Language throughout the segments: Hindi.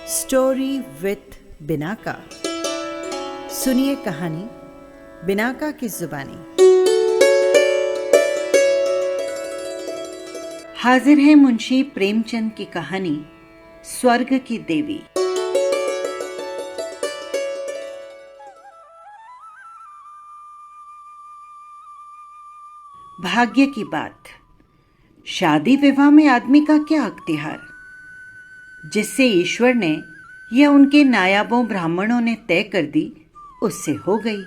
Story with Binaca. सुनिए कहानी बिनाका की जुबानी। हाजिर है मुंशी प्रेमचंद की कहानी स्वर्ग की देवी। भाग्य की बात। शादी विवाह में आदमी का क्या अख्तियार, जिससे ईश्वर ने या उनके नायाबों ब्राह्मणों ने तय कर दी, उससे हो गई।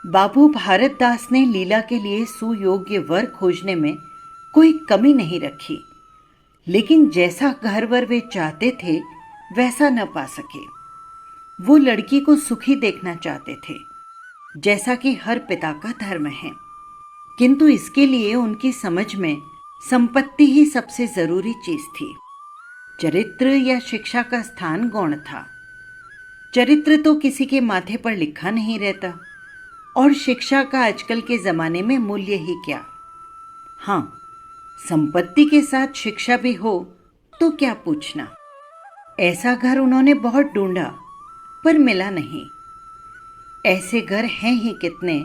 बाबू भारत दास ने लीला के लिए सुयोग्य वर खोजने में कोई कमी नहीं रखी, लेकिन जैसा घर वर वे चाहते थे वैसा न पा सके। वो लड़की को सुखी देखना चाहते थे, जैसा कि हर पिता का धर्म है, किंतु इसके लिए उनकी समझ में संपत्ति ही सबसे जरूरी चीज थी। चरित्र या शिक्षा का स्थान गौण था। चरित्र तो किसी के माथे पर लिखा नहीं रहता, और शिक्षा का आजकल के जमाने में मूल्य ही क्या। हाँ, संपत्ति के साथ शिक्षा भी हो तो क्या पूछना। ऐसा घर उन्होंने बहुत ढूंढा पर मिला नहीं। ऐसे घर हैं ही कितने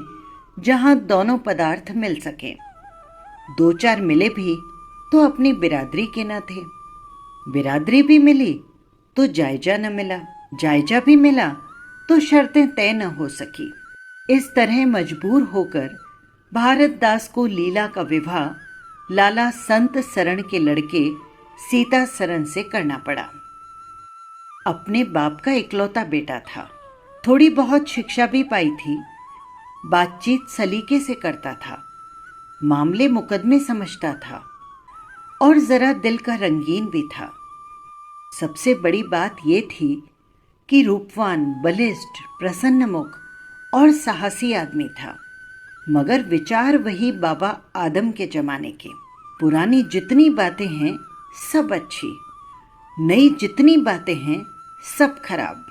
जहां दोनों पदार्थ मिल सके। दो चार मिले भी तो अपनी बिरादरी के न थे। बिरादरी भी मिली तो जायजा न मिला, जायजा भी मिला तो शर्तें तय न हो सकी। इस तरह मजबूर होकर भारत दास को लीला का विवाह लाला संत सरण के लड़के सीता सरन से करना पड़ा। अपने बाप का इकलौता बेटा था, थोड़ी बहुत शिक्षा भी पाई थी, बातचीत सलीके से करता था, मामले मुकदमे समझता था और जरा दिल का रंगीन भी था। सबसे बड़ी बात यह थी कि रूपवान, बलिष्ठ, प्रसन्नमुख और साहसी आदमी था। मगर विचार वही बाबा आदम के जमाने के। पुरानी जितनी बातें हैं सब अच्छी, नई जितनी बातें हैं सब खराब।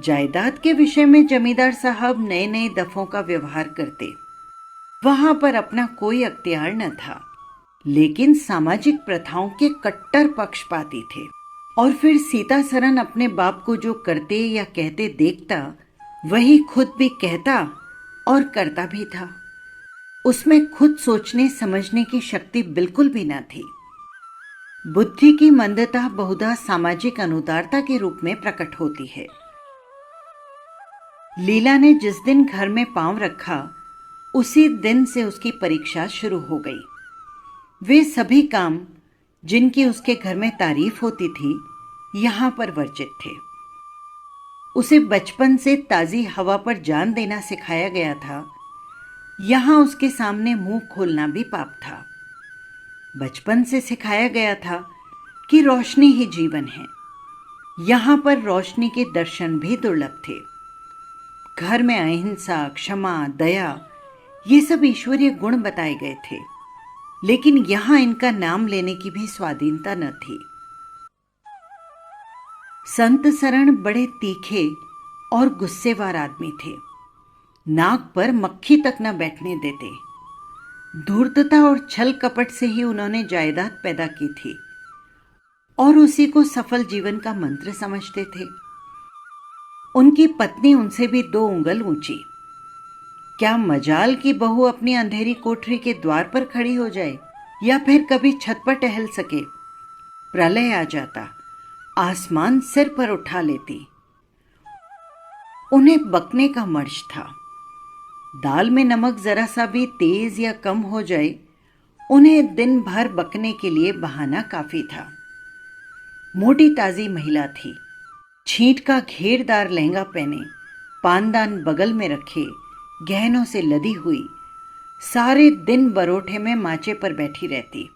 जायदाद के विषय में जमींदार साहब नए नए दफों का व्यवहार करते, वहां पर अपना कोई अख्तियार न था, लेकिन सामाजिक प्रथाओं के कट्टर पक्षपाती थे। और फिर सीता सरन अपने बाप को जो करते या कहते देखता, वही खुद भी कहता और करता भी था। उसमें खुद सोचने समझने की शक्ति बिल्कुल भी न थी। बुद्धि की मंदता बहुधा सामाजिक अनुदारता के रूप में प्रकट होती है। लीला ने जिस दिन घर में पांव रखा, उसी दिन से उसकी परीक्षा शुरू हो गई। वे सभी काम जिनकी उसके घर में तारीफ होती थी, यहां पर वर्जित थे। उसे बचपन से ताजी हवा पर जान देना सिखाया गया था, यहां उसके सामने मुंह खोलना भी पाप था। बचपन से सिखाया गया था कि रोशनी ही जीवन है, यहां पर रोशनी के दर्शन भी दुर्लभ थे। घर में अहिंसा, क्षमा, दया, ये सब ईश्वरीय गुण बताए गए थे, लेकिन यहां इनका नाम लेने की भी स्वाधीनता न थी। संत सरण बड़े तीखे और गुस्सेवार आदमी थे। नाक पर मक्खी तक न बैठने देते। धूर्तता और छल कपट से ही उन्होंने जायदाद पैदा की थी और उसी को सफल जीवन का मंत्र समझते थे। उनकी पत्नी उनसे भी 2 उंगल ऊंची। क्या मजाल की बहू अपनी अंधेरी कोठरी के द्वार पर खड़ी हो जाए या फिर कभी छत पर टहल सके। प्रलय आ जाता, आसमान सिर पर उठा लेती। उन्हें बकने का मर्श था। दाल में नमक जरा सा भी तेज या कम हो जाए, उन्हें दिन भर बकने के लिए बहाना काफी था। मोटी ताजी महिला थी, छींट का घेरदार लहंगा पहने, पानदान बगल में रखे, गहनों से लदी हुई, सारे दिन बरोठे में माचे पर बैठी रहती।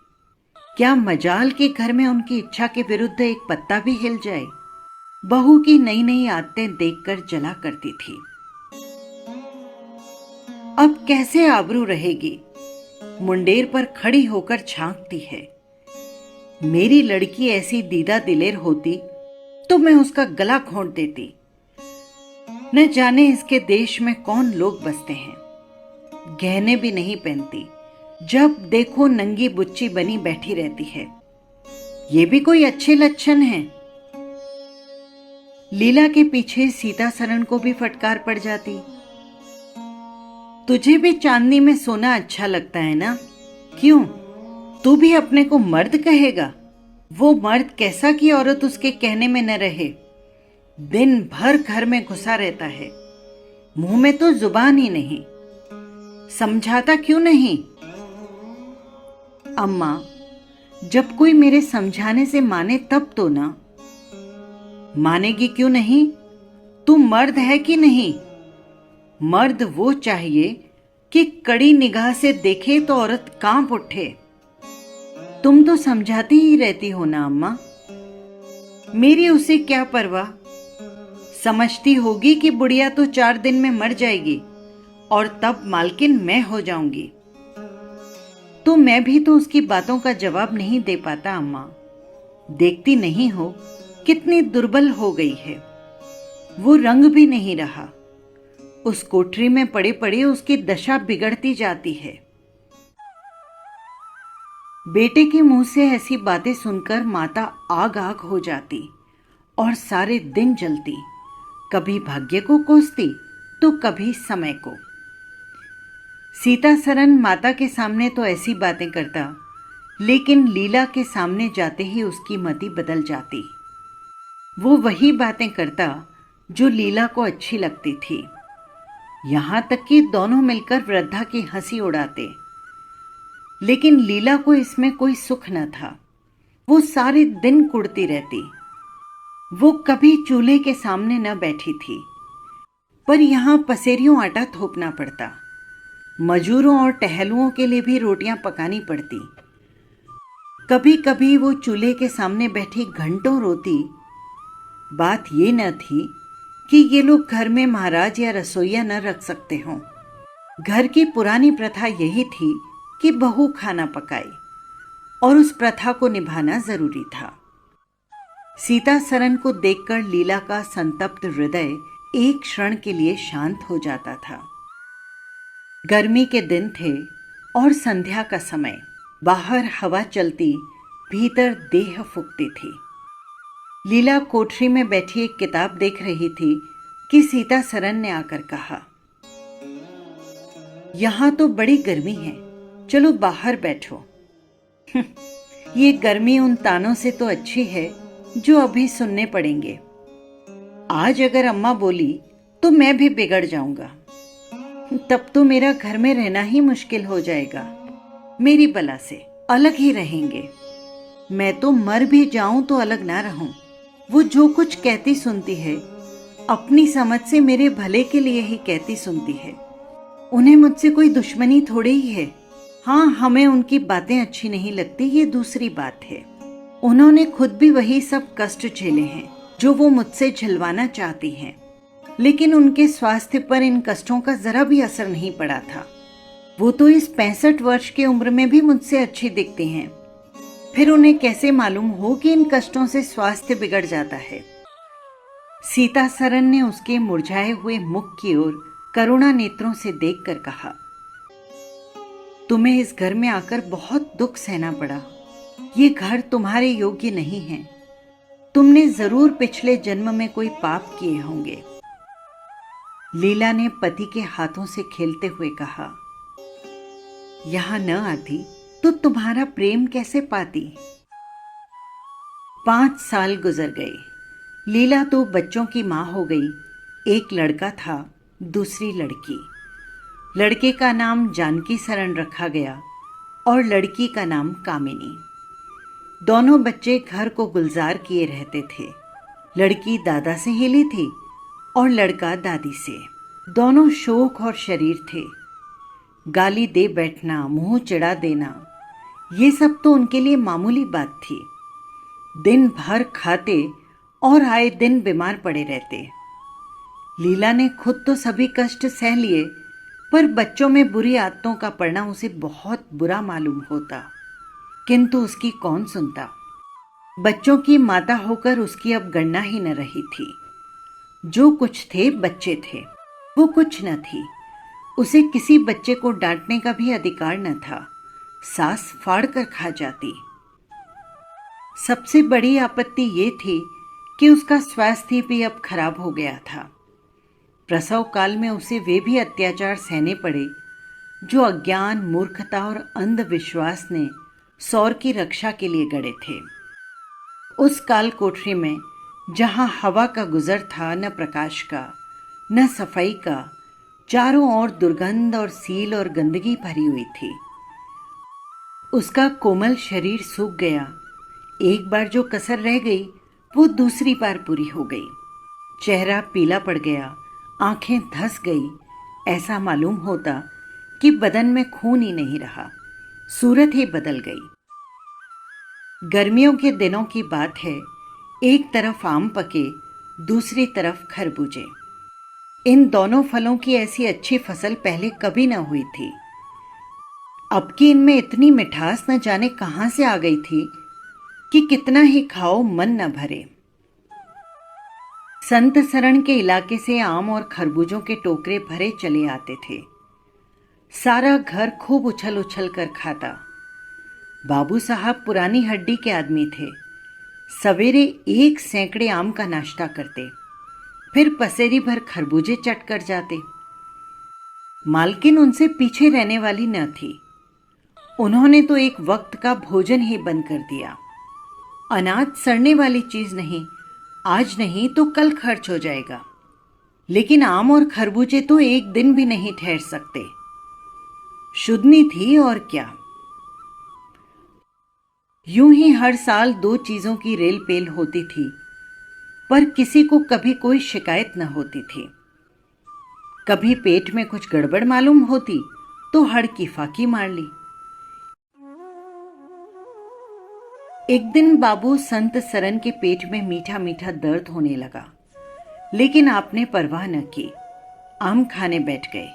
क्या मजाल के घर में उनकी इच्छा के विरुद्ध एक पत्ता भी हिल जाए। बहू की नई नई आदतें देखकर जला करती थी। अब कैसे आबरू रहेगी, मुंडेर पर खड़ी होकर झांकती है। मेरी लड़की ऐसी दीदा दिलेर होती तो मैं उसका गला घोंट देती। न जाने इसके देश में कौन लोग बसते हैं। गहने भी नहीं पहनती, जब देखो नंगी बुच्ची बनी बैठी रहती है। ये भी कोई अच्छे लक्षण हैं। लीला के पीछे सीता सरन को भी फटकार पड़ जाती। तुझे भी चांदनी में सोना अच्छा लगता है ना? क्यों, तू भी अपने को मर्द कहेगा? वो मर्द कैसा कि औरत उसके कहने में न रहे। दिन भर घर में घुसा रहता है, मुंह में तो जुबान ही नहीं। समझाता क्यों नहीं? अम्मा, जब कोई मेरे समझाने से माने तब तो ना। मानेगी क्यों नहीं? तू मर्द है कि नहीं? मर्द वो चाहिए कि कड़ी निगाह से देखे तो औरत कांप उठे। तुम तो समझाती ही रहती हो ना अम्मा। मेरी उसे क्या परवाह। समझती होगी कि बुढ़िया तो 4 दिन में मर जाएगी और तब मालकिन मैं हो जाऊंगी। तो मैं भी तो उसकी बातों का जवाब नहीं दे पाता अम्मा। देखती नहीं हो कितनी दुर्बल हो गई है। वो रंग भी नहीं रहा। उस कोठरी में पड़े पड़े उसकी दशा बिगड़ती जाती है। बेटे के मुंह से ऐसी बातें सुनकर माता आग आग हो जाती और सारे दिन जलती। कभी भाग्य को कोसती तो कभी समय को। सीता सरन माता के सामने तो ऐसी बातें करता, लेकिन लीला के सामने जाते ही उसकी मति बदल जाती। वो वही बातें करता जो लीला को अच्छी लगती थी। यहां तक कि दोनों मिलकर वृद्धा की हंसी उड़ाते, लेकिन लीला को इसमें कोई सुख न था। वो सारे दिन कुढ़ती रहती। वो कभी चूल्हे के सामने न बैठी थी, पर यहां पसेरियों आटा थोपना पड़ता। मजूरों और टहलुओं के लिए भी रोटियां पकानी पड़ती। कभी कभी वो चूल्हे के सामने बैठी घंटों रोती। बात ये न थी कि ये लोग घर में महाराज या रसोइया न रख सकते हों। घर की पुरानी प्रथा यही थी कि बहू खाना पकाए और उस प्रथा को निभाना जरूरी था। सीता सरन को देखकर लीला का संतप्त हृदय एक क्षण के लिए शांत हो जाता था। गर्मी के दिन थे और संध्या का समय। बाहर हवा चलती, भीतर देह फूकती थी। लीला कोठरी में बैठी एक किताब देख रही थी कि सीता सरन ने आकर कहा, यहां तो बड़ी गर्मी है, चलो बाहर बैठो। ये गर्मी उन तानों से तो अच्छी है जो अभी सुनने पड़ेंगे। आज अगर अम्मा बोली तो मैं भी बिगड़ जाऊंगा। तब तो मेरा घर में रहना ही मुश्किल हो जाएगा। मेरी बला से अलग ही रहेंगे। मैं तो मर भी जाऊं तो अलग ना रहूं। वो जो कुछ कहती सुनती है, अपनी समझ से मेरे भले के लिए ही कहती सुनती है। उन्हें मुझसे कोई दुश्मनी थोड़ी ही है। हाँ, हमें उनकी बातें अच्छी नहीं लगती, ये दूसरी बात है। उन्होंने खुद भी वही सब कष्ट झेले हैं जो वो मुझसे झिलवाना चाहती हैं, लेकिन उनके स्वास्थ्य पर इन कष्टों का जरा भी असर नहीं पड़ा था। वो तो इस 65 वर्ष की उम्र में भी मुझसे अच्छी दिखती हैं। फिर उन्हें कैसे मालूम हो कि इन कष्टों से स्वास्थ्य बिगड़ जाता है। सीता सरन ने उसके मुरझाए हुए मुख की ओर करुणा नेत्रों से देखकर कहा, तुम्हें इस घर में आकर बहुत दुख सहना पड़ा। ये घर तुम्हारे योग्य नहीं है। तुमने जरूर पिछले जन्म में कोई पाप किए होंगे। लीला ने पति के हाथों से खेलते हुए कहा, यहां न आती तो तुम्हारा प्रेम कैसे पाती। 5 साल गुजर गए। लीला तो बच्चों की मां हो गई। एक लड़का था, दूसरी लड़की। लड़के का नाम जानकी सरन रखा गया और लड़की का नाम कामिनी। दोनों बच्चे घर को गुलजार किए रहते थे। लड़की दादा से हिली थी और लड़का दादी से। दोनों शोक और शरीर थे। गाली दे बैठना, मुंह चिढ़ा देना, ये सब तो उनके लिए मामूली बात थी। दिन भर खाते और आए दिन बीमार पड़े रहते। लीला ने खुद तो सभी कष्ट सह लिए, पर बच्चों में बुरी आदतों का पड़ना उसे बहुत बुरा मालूम होता, किंतु उसकी कौन सुनता। बच्चों की माता होकर उसकी अब गणना ही न रही थी। जो कुछ थे बच्चे थे, वो कुछ न थी। उसे किसी बच्चे को डांटने का भी अधिकार न था। सांस फाड़ कर खा जाती। सबसे बड़ी आपत्ति ये थी कि उसका स्वास्थ्य भी अब खराब हो गया था। प्रसव काल में उसे वे भी अत्याचार सहने पड़े जो अज्ञान, मूर्खता और अंधविश्वास ने सौर की रक्षा के लिए गढ़े थे। उस काल कोठरी में जहां हवा का गुजर था, न प्रकाश का न सफाई का, चारों ओर दुर्गंध और सील और गंदगी भरी हुई थी। उसका कोमल शरीर सूख गया। एक बार जो कसर रह गई वो दूसरी बार पूरी हो गई। चेहरा पीला पड़ गया, आंखें धंस गई। ऐसा मालूम होता कि बदन में खून ही नहीं रहा, सूरत ही बदल गई। गर्मियों के दिनों की बात है। एक तरफ आम पके, दूसरी तरफ खरबूजे। इन दोनों फलों की ऐसी अच्छी फसल पहले कभी न हुई थी। अब की इनमें इतनी मिठास न जाने कहां से आ गई थी कि कितना ही खाओ मन न भरे। संत सरण के इलाके से आम और खरबूजों के टोकरे भरे चले आते थे। सारा घर खूब उछल उछल कर खाता। बाबू साहब पुरानी हड्डी के आदमी थे। सवेरे 1 सैकड़े आम का नाश्ता करते, फिर पसेरी भर खरबूजे चट कर जाते। मालकिन उनसे पीछे रहने वाली न थी। उन्होंने तो एक वक्त का भोजन ही बंद कर दिया। अनाज सड़ने वाली चीज नहीं, आज नहीं तो कल खर्च हो जाएगा। लेकिन आम और खरबूजे तो एक दिन भी नहीं ठहर सकते। शुद्धनी थी और क्या। यूं ही हर साल 2 चीजों की रेल पेल होती थी, पर किसी को कभी कोई शिकायत न होती थी। कभी पेट में कुछ गड़बड़ मालूम होती तो हड़ की फाकी मार ली। एक दिन बाबू संत सरन के पेट में मीठा मीठा दर्द होने लगा, लेकिन आपने परवाह न की। आम खाने बैठ गए।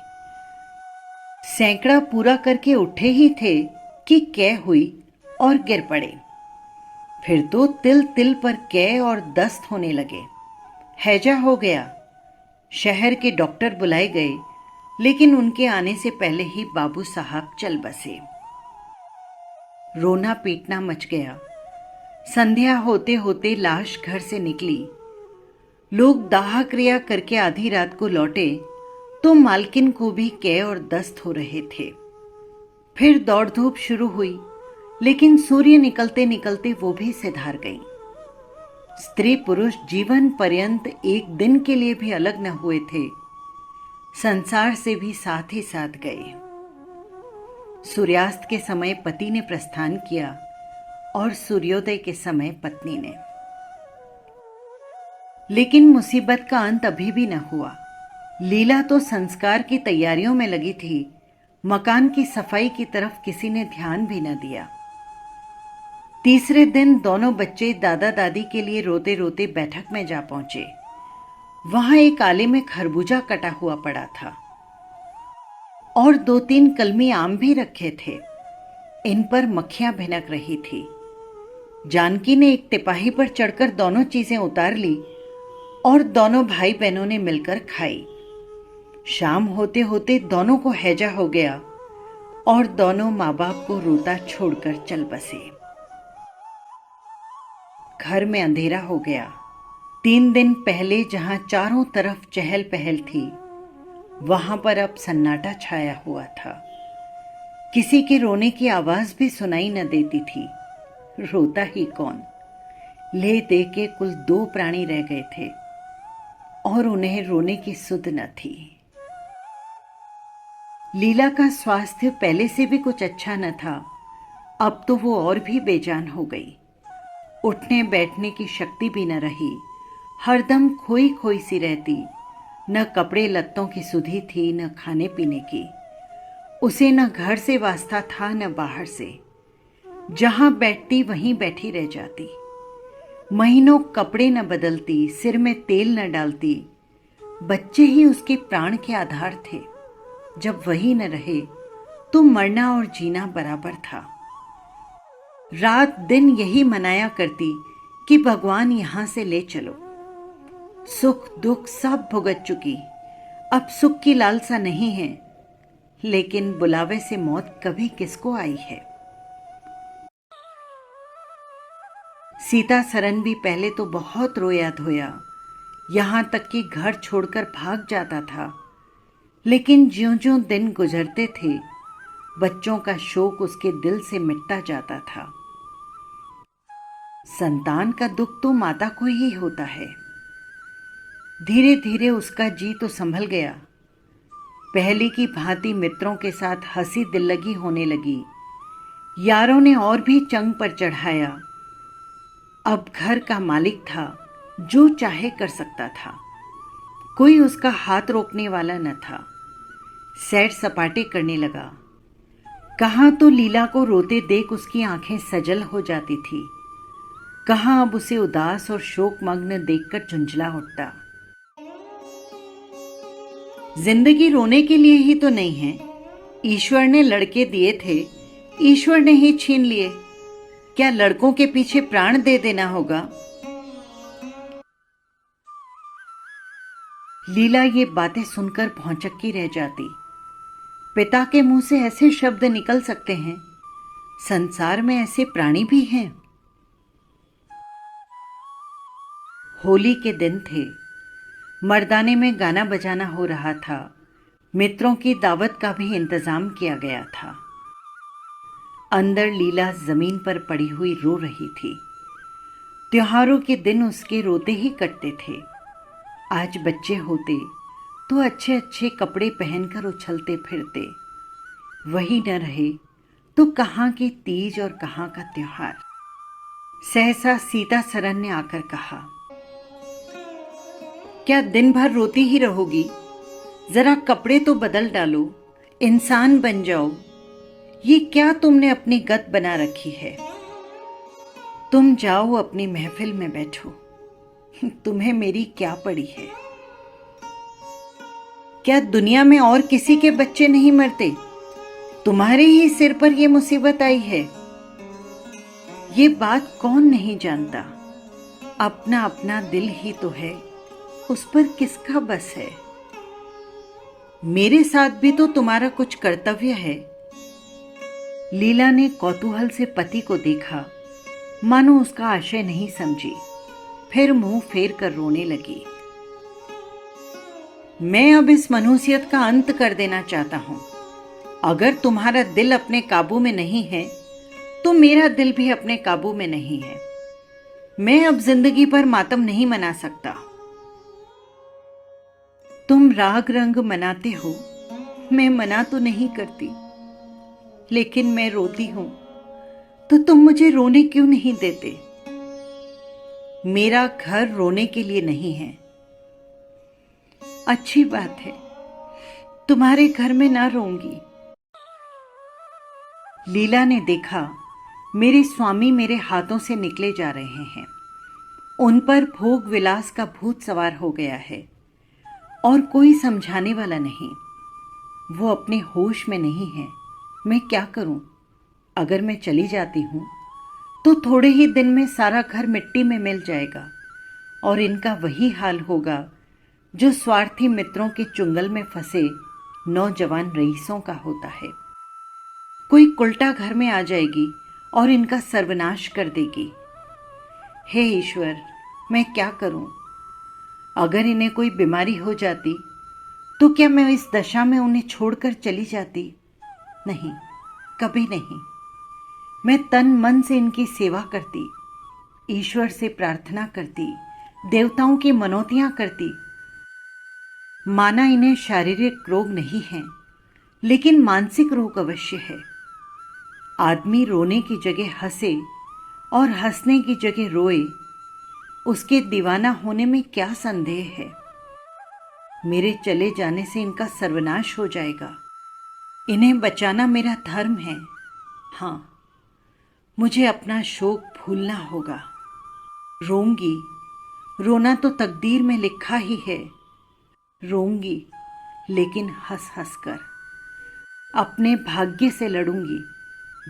सैकड़ा पूरा करके उठे ही थे कि कै हुई और गिर पड़े। फिर तो तिल तिल पर कै और दस्त होने लगे। हैजा हो गया। शहर के डॉक्टर बुलाए गए, लेकिन उनके आने से पहले ही बाबू साहब चल बसे। रोना पीटना मच गया। संध्या होते होते लाश घर से निकली। लोग दाह क्रिया करके आधी रात को लौटे तो मालकिन को भी कै और दस्त हो रहे थे। फिर दौड़ धूप शुरू हुई, लेकिन सूर्य निकलते निकलते वो भी सिधार गई। स्त्री पुरुष जीवन पर्यंत एक दिन के लिए भी अलग न हुए थे। संसार से भी साथ ही साथ गए। सूर्यास्त के समय पति ने प्रस्थान किया और सूर्योदय के समय पत्नी ने। लेकिन मुसीबत का अंत अभी भी न हुआ। लीला तो संस्कार की तैयारियों में लगी थी। मकान की सफाई की तरफ किसी ने ध्यान भी न दिया। तीसरे दिन दोनों बच्चे दादा दादी के लिए रोते रोते बैठक में जा पहुंचे। वहां एक आले में खरबूजा कटा हुआ पड़ा था और 2-3 कलमी आम भी रखे थे। इन पर मक्खियां भिनक रही थी। जानकी ने एक तिपाही पर चढ़कर दोनों चीजें उतार ली और दोनों भाई बहनों ने मिलकर खाई। शाम होते होते दोनों को हैजा हो गया और दोनों माँ बाप को रोता छोड़कर चल बसे। घर में अंधेरा हो गया। 3 दिन पहले जहां चारों तरफ चहल पहल थी, वहां पर अब सन्नाटा छाया हुआ था। किसी के रोने की आवाज भी सुनाई न देती थी। रोता ही कौन। ले दे के कुल 2 प्राणी रह गए थे और उन्हें रोने की सुध न थी। लीला का स्वास्थ्य पहले से भी कुछ अच्छा न था। अब तो वो और भी बेजान हो गई। उठने बैठने की शक्ति भी न रही। हरदम खोई खोई सी रहती। न कपड़े लत्तों की सुधि थी, न खाने पीने की। उसे न घर से वास्ता था न बाहर से। जहां बैठती वहीं बैठी रह जाती। महीनों कपड़े न बदलती, सिर में तेल न डालती। बच्चे ही उसके प्राण के आधार थे। जब वही न रहे तो मरना और जीना बराबर था। रात दिन यही मनाया करती कि भगवान यहां से ले चलो। सुख दुख सब भुगत चुकी, अब सुख की लालसा नहीं है। लेकिन बुलावे से मौत कभी किसको आई है। सीता सरन भी पहले तो बहुत रोया धोया, यहाँ तक कि घर छोड़कर भाग जाता था। लेकिन ज्यों-ज्यों दिन गुजरते थे, बच्चों का शोक उसके दिल से मिटता जाता था। संतान का दुख तो माता को ही होता है। धीरे धीरे उसका जी तो संभल गया। पहले की भांति मित्रों के साथ हंसी दिल्लगी होने लगी। यारों ने और भी चंग पर चढ़ाया। अब घर का मालिक था, जो चाहे कर सकता था। कोई उसका हाथ रोकने वाला न था। सैर सपाटे करने लगा। कहाँ तो लीला को रोते देख उसकी आंखें सजल हो जाती थी, कहाँ अब उसे उदास और शोकमग्न देखकर झुंझला उठता। जिंदगी रोने के लिए ही तो नहीं है। ईश्वर ने लड़के दिए थे, ईश्वर ने ही छीन लिए। क्या लड़कों के पीछे प्राण दे देना होगा? लीला ये बातें सुनकर भौंचक्की रह जाती। पिता के मुंह से ऐसे शब्द निकल सकते हैं? संसार में ऐसे प्राणी भी हैं? होली के दिन थे। मर्दाने में गाना बजाना हो रहा था। मित्रों की दावत का भी इंतजाम किया गया था। अंदर लीला जमीन पर पड़ी हुई रो रही थी। त्योहारों के दिन उसके रोते ही कटते थे। आज बच्चे होते तो अच्छे अच्छे कपड़े पहनकर उछलते फिरते। वही न रहे तो कहाँ की तीज और कहाँ का त्योहार। सहसा सीता सरन ने आकर कहा, क्या दिन भर रोती ही रहोगी? जरा कपड़े तो बदल डालो, इंसान बन जाओ। ये क्या तुमने अपनी गत बना रखी है? तुम जाओ अपनी महफिल में बैठो। तुम्हें मेरी क्या पड़ी है? क्या दुनिया में और किसी के बच्चे नहीं मरते? तुम्हारे ही सिर पर यह मुसीबत आई है। ये बात कौन नहीं जानता? अपना अपना दिल ही तो है, उस पर किसका बस है? मेरे साथ भी तो तुम्हारा कुछ कर्तव्य है। लीला ने कौतूहल से पति को देखा, मानो उसका आशय नहीं समझी। फिर मुंह फेर कर रोने लगी। मैं अब इस मनुष्यत का अंत कर देना चाहता हूं। अगर तुम्हारा दिल अपने काबू में नहीं है तो मेरा दिल भी अपने काबू में नहीं है। मैं अब जिंदगी पर मातम नहीं मना सकता। तुम राग रंग मनाते हो, मैं मना तो नहीं करती, लेकिन मैं रोती हूं तो तुम मुझे रोने क्यों नहीं देते? मेरा घर रोने के लिए नहीं है। अच्छी बात है, तुम्हारे घर में ना रोऊंगी। लीला ने देखा मेरे स्वामी मेरे हाथों से निकले जा रहे हैं। उन पर भोग विलास का भूत सवार हो गया है और कोई समझाने वाला नहीं। वो अपने होश में नहीं है। मैं क्या करूं? अगर मैं चली जाती हूं तो थोड़े ही दिन में सारा घर मिट्टी में मिल जाएगा और इनका वही हाल होगा जो स्वार्थी मित्रों के चुंगल में फंसे नौजवान रईसों का होता है। कोई उल्टा घर में आ जाएगी और इनका सर्वनाश कर देगी। हे ईश्वर, मैं क्या करूं? अगर इन्हें कोई बीमारी हो जाती तो क्या मैं इस दशा में उन्हें छोड़कर चली जाती? नहीं, कभी नहीं। मैं तन मन से इनकी सेवा करती, ईश्वर से प्रार्थना करती, देवताओं की मनौतियां करती। माना इन्हें शारीरिक रोग नहीं है, लेकिन मानसिक रोग अवश्य है। आदमी रोने की जगह हंसे और हंसने की जगह रोए, उसके दीवाना होने में क्या संदेह है? मेरे चले जाने से इनका सर्वनाश हो जाएगा। इन्हें बचाना मेरा धर्म है। हाँ, मुझे अपना शोक भूलना होगा। रोऊंगी, रोना तो तकदीर में लिखा ही है। रोऊंगी, लेकिन हंस हंस कर। अपने भाग्य से लड़ूंगी।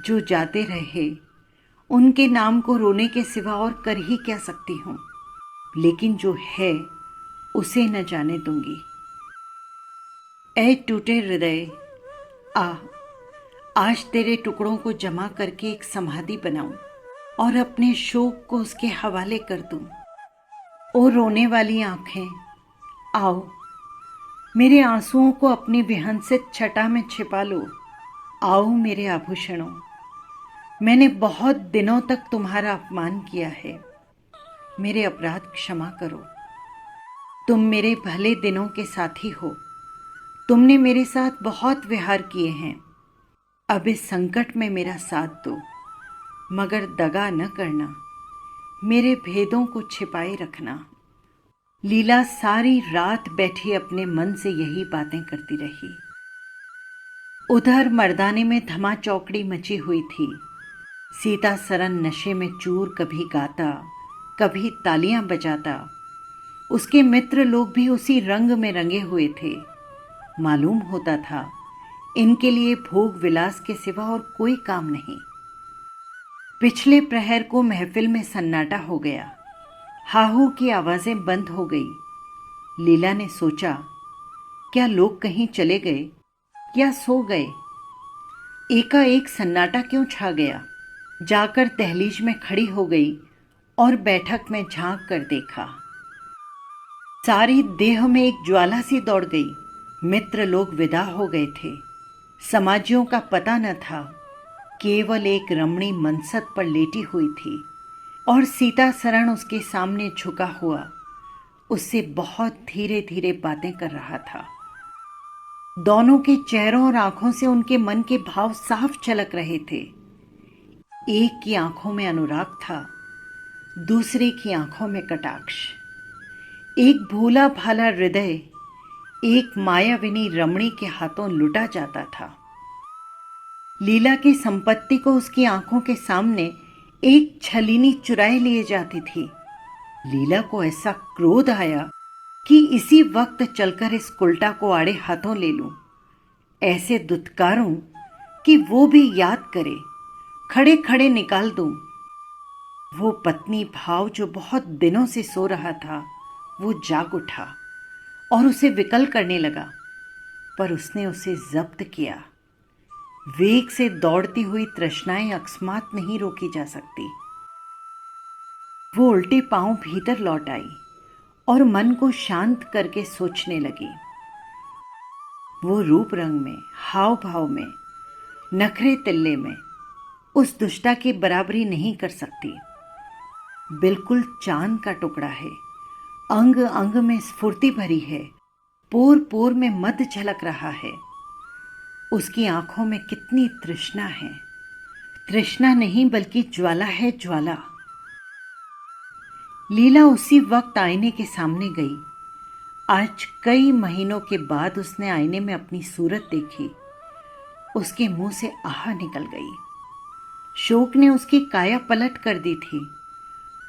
जो जाते रहे उनके नाम को रोने के सिवा और कर ही क्या सकती हूँ? लेकिन जो है उसे न जाने दूंगी। ऐ टूटे हृदय, आ, आज तेरे टुकड़ों को जमा करके एक समाधि बनाऊं और अपने शोक को उसके हवाले कर दूं। ओ रोने वाली आंखें, आओ मेरे आंसुओं को अपनी विहंसित छटा में छिपा लो। आओ मेरे आभूषणों, मैंने बहुत दिनों तक तुम्हारा अपमान किया है, मेरे अपराध क्षमा करो। तुम मेरे भले दिनों के साथी हो, तुमने मेरे साथ बहुत विहार किए हैं। अब इस संकट में मेरा साथ दो, मगर दगा न करना, मेरे भेदों को छिपाए रखना। लीला सारी रात बैठी अपने मन से यही बातें करती रही। उधर मर्दाने में धमा चौकड़ी मची हुई थी। सीता सरन नशे में चूर कभी गाता, कभी तालियां बजाता। उसके मित्र लोग भी उसी रंग में रंगे हुए थे। मालूम होता था इनके लिए भोग विलास के सिवा और कोई काम नहीं। पिछले प्रहर को महफिल में सन्नाटा हो गया। हाहू की आवाजें बंद हो गई। लीला ने सोचा, क्या लोग कहीं चले गए या सो गए? एकाएक सन्नाटा क्यों छा गया? जाकर दहलीज में खड़ी हो गई और बैठक में झांक कर देखा। सारी देह में एक ज्वाला सी दौड़ गई। मित्र लोग विदा हो गए थे। समाजियों का पता न था। केवल एक रमणी मनसत पर लेटी हुई थी और सीता सरन उसके सामने झुका हुआ उससे बहुत धीरे धीरे बातें कर रहा था। दोनों के चेहरों और आंखों से उनके मन के भाव साफ झलक रहे थे। एक की आंखों में अनुराग था, दूसरे की आंखों में कटाक्ष। एक भोला भाला हृदय एक मायाविनी रमणी के हाथों लुटा जाता था। लीला की संपत्ति को उसकी आंखों के सामने एक छलीनी चुराए लिए जाती थी। लीला को ऐसा क्रोध आया कि इसी वक्त चलकर इस कुल्टा को आड़े हाथों ले लूं, ऐसे दुत्कारूं कि वो भी याद करे, खड़े खड़े निकाल दूं। वो पत्नी भाव जो बहुत दिनों से सो रहा था, वो जाग उठा और उसे विकल करने लगा, पर उसने उसे जब्त किया। वेग से दौड़ती हुई तृष्णाएं अकस्मात नहीं रोकी जा सकती। वो उल्टे पांव भीतर लौट आई और मन को शांत करके सोचने लगी। वो रूप रंग में, हाव भाव में, नखरे तिल्ले में उस दुष्टा की बराबरी नहीं कर सकती। बिल्कुल चांद का टुकड़ा है। अंग अंग में स्फूर्ति भरी है। पोर पोर में मद झलक रहा है। उसकी आंखों में कितनी तृष्णा है। तृष्णा नहीं बल्कि ज्वाला है, ज्वाला। लीला उसी वक्त आईने के सामने गई। आज कई महीनों के बाद उसने आईने में अपनी सूरत देखी। उसके मुंह से आह निकल गई। शोक ने उसकी काया पलट कर दी थी।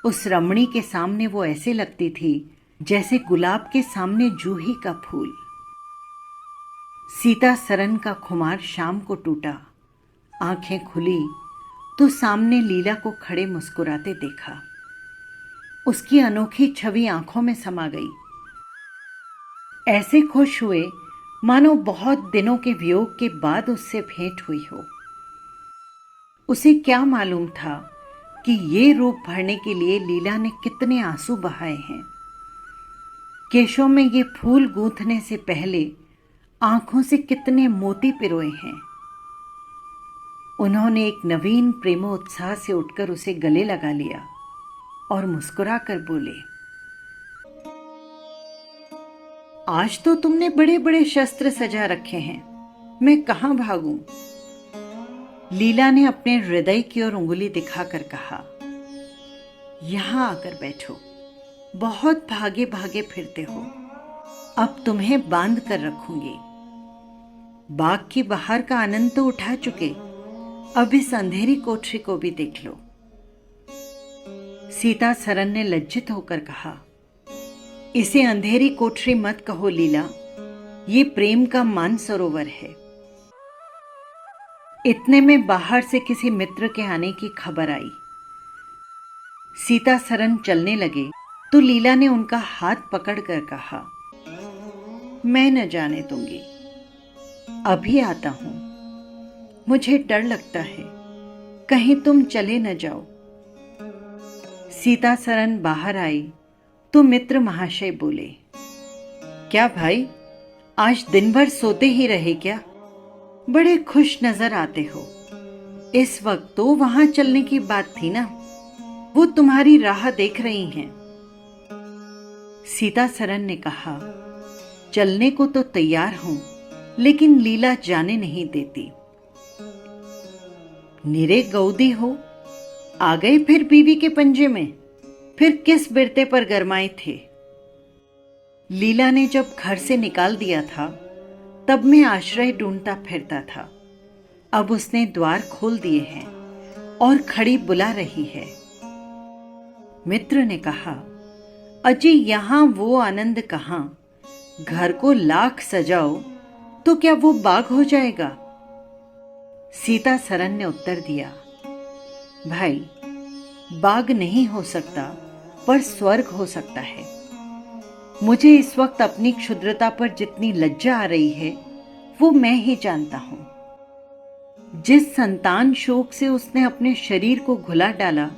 उस रमणी के सामने वो ऐसे लगती थी जैसे गुलाब के सामने जूही का फूल। सीता सरन का खुमार शाम को टूटा। आंखें खुली तो सामने लीला को खड़े मुस्कुराते देखा। उसकी अनोखी छवि आंखों में समा गई। ऐसे खुश हुए मानो बहुत दिनों के वियोग के बाद उससे भेंट हुई हो। उसे क्या मालूम था कि ये रूप भरने के लिए लीला ने कितने आंसू बहाए हैं। केशों में ये फूल गूंथने से पहले आंखों से कितने मोती पिरोए हैं। उन्होंने एक नवीन प्रेमोत्साह से उठकर उसे गले लगा लिया और मुस्कुरा कर बोले, आज तो तुमने बड़े बड़े शस्त्र सजा रखे हैं, मैं कहां भागूं? लीला ने अपने हृदय की ओर उंगली दिखाकर कहा, यहां आकर बैठो। बहुत भागे भागे फिरते हो, अब तुम्हें बांध कर रखूंगी। बाग की बाहर का आनंद तो उठा चुके, अब इस अंधेरी कोठरी को भी देख लो। सीता सरन ने लज्जित होकर कहा, इसे अंधेरी कोठरी मत कहो लीला, ये प्रेम का मानसरोवर है। इतने में बाहर से किसी मित्र के आने की खबर आई। सीता सरन चलने लगे तो लीला ने उनका हाथ पकड़कर कहा, मैं न जाने दूंगी, अभी आता हूं। मुझे डर लगता है, कहीं तुम चले न जाओ। सीता सरन बाहर आई तो मित्र महाशय बोले, क्या भाई, आज दिन भर सोते ही रहे क्या? बड़े खुश नजर आते हो। इस वक्त तो वहां चलने की बात थी ना, वो तुम्हारी राह देख रही हैं। सीता सरन ने कहा, चलने को तो तैयार हूं, लेकिन लीला जाने नहीं देती। निरे गौदी हो, आ गए फिर बीवी के पंजे में। फिर किस बिरते पर गरमाए थे? लीला ने जब घर से निकाल दिया था तब मैं आश्रय ढूंढता फिरता था। अब उसने द्वार खोल दिए हैं और खड़ी बुला रही है। मित्र ने कहा, अजी यहां वो आनंद कहां? घर को लाख सजाओ तो क्या वो बाग हो जाएगा? सीता सरन ने उत्तर दिया, भाई, बाग नहीं हो सकता पर स्वर्ग हो सकता है। मुझे इस वक्त अपनी क्षुद्रता पर जितनी लज्जा आ रही है वो मैं ही जानता हूं। जिस संतान शोक से उसने अपने शरीर को घुला डाला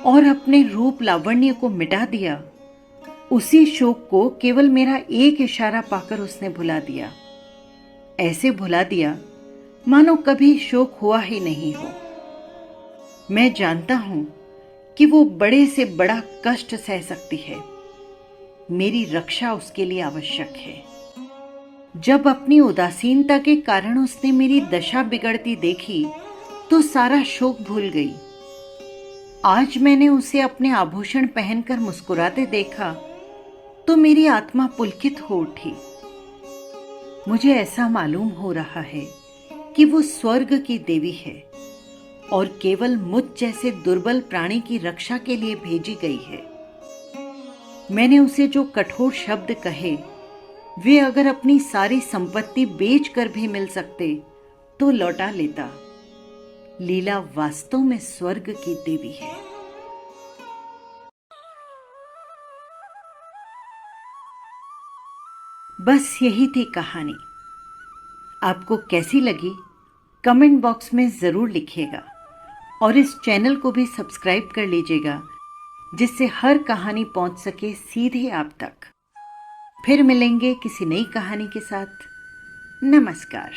और अपने रूप लावण्य को मिटा दिया, उसी शोक को केवल मेरा एक इशारा पाकर उसने भुला दिया। ऐसे भुला दिया मानो कभी शोक हुआ ही नहीं हो। मैं जानता हूं कि वो बड़े से बड़ा कष्ट सह सकती है। मेरी रक्षा उसके लिए आवश्यक है। जब अपनी उदासीनता के कारण उसने मेरी दशा बिगड़ती देखी तो सारा शोक भूल गई। आज मैंने उसे अपने आभूषण पहनकर मुस्कुराते देखा तो मेरी आत्मा पुलकित हो उठी। मुझे ऐसा मालूम हो रहा है कि वो स्वर्ग की देवी है और केवल मुझ जैसे दुर्बल प्राणी की रक्षा के लिए भेजी गई है। मैंने उसे जो कठोर शब्द कहे वे अगर अपनी सारी संपत्ति बेचकर भी मिल सकते तो लौटा लेता। लीला वास्तव में स्वर्ग की देवी है। बस यही थी कहानी। आपको कैसी लगी कमेंट बॉक्स में जरूर लिखिएगा और इस चैनल को भी सब्सक्राइब कर लीजिएगा, जिससे हर कहानी पहुंच सके सीधे आप तक। फिर मिलेंगे किसी नई कहानी के साथ। नमस्कार।